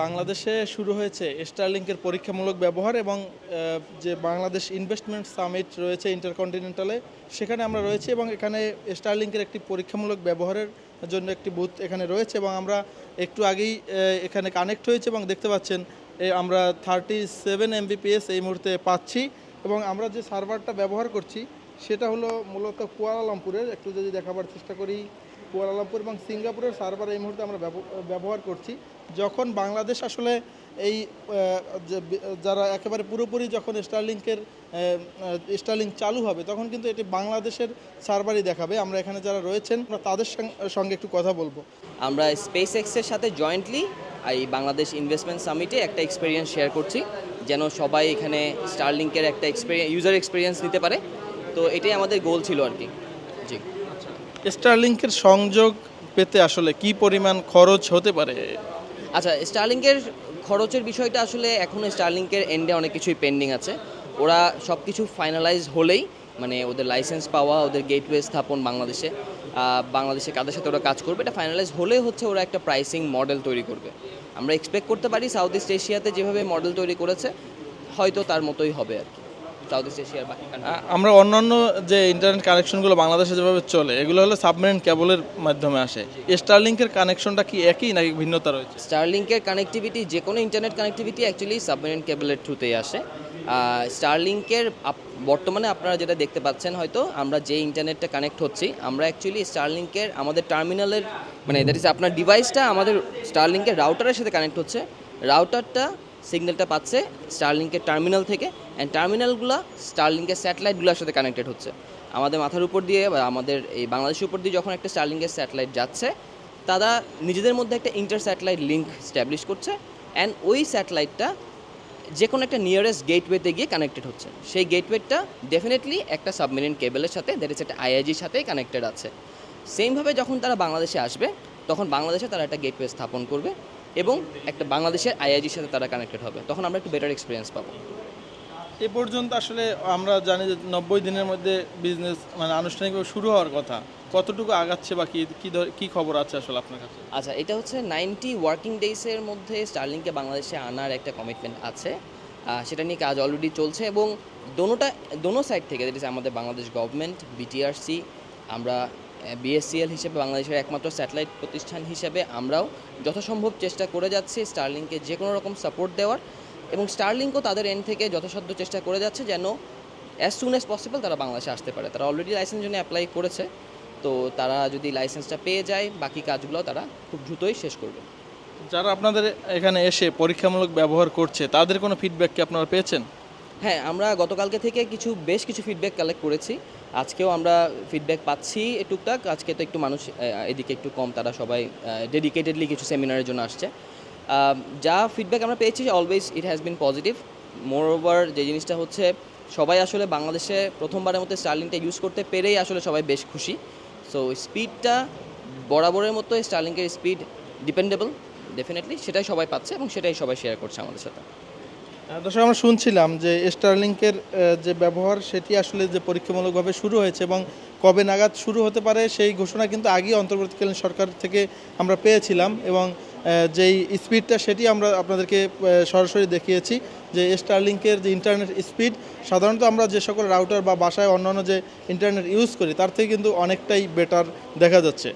বাংলাদেশে শুরু হয়েছে স্টারলিংকের পরীক্ষামূলক ব্যবহার এবং যে বাংলাদেশ ইনভেস্টমেন্ট সামিট রয়েছে ইন্টারকন্টিনেন্টালে, সেখানে আমরা রয়েছি এবং এখানে স্টারলিংকের একটি পরীক্ষামূলক ব্যবহারের জন্য একটি বুথ এখানে রয়েছে এবং আমরা একটু আগেই এখানে কানেক্ট হয়েছে এবং দেখতে পাচ্ছেন আমরা 37 Mbps এই মুহূর্তে পাচ্ছি এবং আমরা যে সার্ভারটা ব্যবহার করছি সেটা হলো মূলত কুয়ালালামপুরের। একটু যদি দেখাবার চেষ্টা করি, কুয়ালালামপুর এবং সিঙ্গাপুরের সার্ভার এই মুহূর্তে আমরা ব্যবহার করছি। যখন বাংলাদেশ আসলে এই যারা একেবারে পুরোপুরি যখন স্টারলিংক চালু হবে তখন কিন্তু এটি বাংলাদেশের সার্ভারই দেখাবে। আমরা এখানে যারা রয়েছেন তাদের সঙ্গে একটু কথা বলবো। আমরা স্পেস এক্সের সাথে জয়েন্টলি এই বাংলাদেশ ইনভেস্টমেন্ট সামিটে একটা এক্সপিরিয়েন্স শেয়ার করছি, যেন সবাই এখানে স্টারলিংকের একটা ইউজার এক্সপিরিয়েন্স নিতে পারে। তো এটাই আমাদের গোল ছিল আর কি। জি, স্টারলিংকের সংযোগ পেতে আসলে কি পরিমাণ খরচ হতে পারে? আচ্ছা, স্টারলিংকের খরচের বিষয়টা আসলে এখনও স্টারলিংকের এন্ডে অনেক কিছুই পেন্ডিং আছে। ওরা সব কিছু ফাইনালাইজ হলেই, মানে ওদের লাইসেন্স পাওয়া, ওদের গেটওয়ে স্থাপন বাংলাদেশে কাদের সাথে ওরা কাজ করবে, এটা ফাইনালাইজ হলে হচ্ছে ওরা একটা প্রাইসিং মডেল তৈরি করবে। আমরা এক্সপেক্ট করতে পারি সাউথ ইস্ট এশিয়াতে যেভাবে মডেল তৈরি করেছে হয়তো তার মতোই হবে আর কি, সাউথ ইস্ট এশিয়ার বাকি আমরা অন্যান্য যে ইন্টারনেট কানেকশনগুলো বাংলাদেশে যেভাবে চলে এগুলো হলো সাবমেরিন কেবলের মাধ্যমে আসে। স্টারলিংকের কানেকশনটা কি একই নাকি ভিন্নতা রয়েছে? স্টারলিংকের কানেক্টিভিটি, যে কোনো ইন্টারনেট কানেক্টিভিটি অ্যাকচুয়ালি সাবমেরিন কেবলের থ্রুতেই আসে। স্টারলিংকের বর্তমানে আপনারা যেটা দেখতে পাচ্ছেন, হয়তো আমরা যে ইন্টারনেটটা কানেক্ট হচ্ছি, আমরা অ্যাকচুয়ালি স্টারলিংকের আমাদের টার্মিনালের, মানে দ্যাট ইজ আপনার ডিভাইসটা আমাদের স্টারলিংকের রাউটারের সাথে কানেক্ট হচ্ছে। রাউটারটা সিগন্যালটা পাচ্ছে স্টারলিংকের টার্মিনাল থেকে, অ্যান্ড টার্মিনালগুলো স্টারলিংকের স্যাটেলাইটগুলোর সাথে কানেক্টেড হচ্ছে। আমাদের মাথার উপর দিয়ে বা আমাদের এই বাংলাদেশের উপর দিয়ে যখন একটা স্টারলিংকের স্যাটেলাইট যাচ্ছে, তারা নিজেদের মধ্যে একটা ইন্টার স্যাটেলাইট লিঙ্ক স্ট্যাবলিশ করছে, অ্যান্ড ওই স্যাটেলাইটটা যে কোনো একটা নিয়ারেস্ট গেটওয়েতে গিয়ে কানেক্টেড হচ্ছে। সেই গেটওয়েটা ডেফিনেটলি একটা সাবমেরিন কেবলের সাথে, দ্যাট ইজ একটা আইআইজির সাথেই কানেক্টেড আছে। সেমভাবে যখন তারা বাংলাদেশে আসবে তখন বাংলাদেশে তারা একটা গেটওয়ে স্থাপন করবে এবং একটা বাংলাদেশের আইআইজির সাথে তারা কানেক্টেড হবে, তখন আমরা একটু বেটার এক্সপিরিয়েন্স পাবো। এ পর্যন্ত আসলে আমরা জানি যে 90 দিনের মধ্যে বিজনেস মানে আনুষ্ঠানিকভাবে শুরু হওয়ার কথা, কতটুকু আগাচ্ছে বা কি খবর আছে আসলে আপনার কাছে? আচ্ছা, এটা হচ্ছে 90 ওয়ার্কিং ডেইসের মধ্যে স্টারলিংকে বাংলাদেশে আনার একটা কমিটমেন্ট আছে। সেটা নিয়ে কাজ অলরেডি চলছে এবং দোনো সাইড থেকে, যেটা আমাদের বাংলাদেশ গভর্নমেন্ট, বিটিআরসি, আমরা বিএসসিএল হিসেবে বাংলাদেশের একমাত্র স্যাটেলাইট প্রতিষ্ঠান হিসেবে আমরাও যথাসম্ভব চেষ্টা করে যাচ্ছি স্টারলিংকে যে কোনো রকম সাপোর্ট দেওয়ার, এবং স্টারলিংকও তাদের এন্ড থেকে যথাসাধ্য চেষ্টা করে যাচ্ছে যেন অ্যাজ সুন অ্যাজ পসিবল তারা বাংলাদেশে আসতে পারে। তারা অলরেডি লাইসেন্সের জন্য অ্যাপ্লাই করেছে, তো তারা যদি লাইসেন্সটা পেয়ে যায় বাকি কাজগুলো তারা খুব দ্রুতই শেষ করবে। যারা আপনাদের এখানে এসে পরীক্ষামূলক ব্যবহার করছে তাদের কোনো ফিডব্যাক কি আপনারা পেয়েছেন? হ্যাঁ, আমরা গতকালকে থেকে বেশ কিছু ফিডব্যাক কালেক্ট করেছি। আজকেও আমরা ফিডব্যাক পাচ্ছি টুকটাক। আজকে তো একটু মানুষ এদিকে একটু কম, তারা সবাই ডেডিকেটেডলি কিছু সেমিনারের জন্য আসছে। যা ফিডব্যাক আমরা পেয়েছি always it has been positive. More over যে জিনিসটা হচ্ছে, সবাই আসলে বাংলাদেশে প্রথমবারের মতো স্টারলিংকটা ইউজ করতে পেরেই আসলে সবাই বেশ খুশি। সো স্পিডটা বরাবরের মতো, স্টারলিংকের স্পিড ডিপেন্ডেবল ডেফিনেটলি, সেটাই সবাই পাচ্ছে এবং সেটাই সবাই শেয়ার করছে আমাদের সাথে। দর্শক, আমরা শুনছিলাম যে স্টারলিংকের যে ব্যবহার সেটি আসলে যে পরীক্ষামূলকভাবে শুরু হয়েছে এবং কবে নাগাদ শুরু হতে পারে সেই ঘোষণা কিন্তু আগেই অন্তর্বর্তীকালীন সরকার থেকে আমরা পেয়েছিলাম এবং যেই স্পিডটা সেটি আমরা আপনাদেরকে সরাসরি দেখিয়েছি যে স্টারলিংকের যে ইন্টারনেট স্পিড সাধারণত আমরা যে সকল রাউটার বা বাসায় অন্যান্য যে ইন্টারনেট ইউজ করি তার থেকে কিন্তু অনেকটাই বেটার দেখা যাচ্ছে।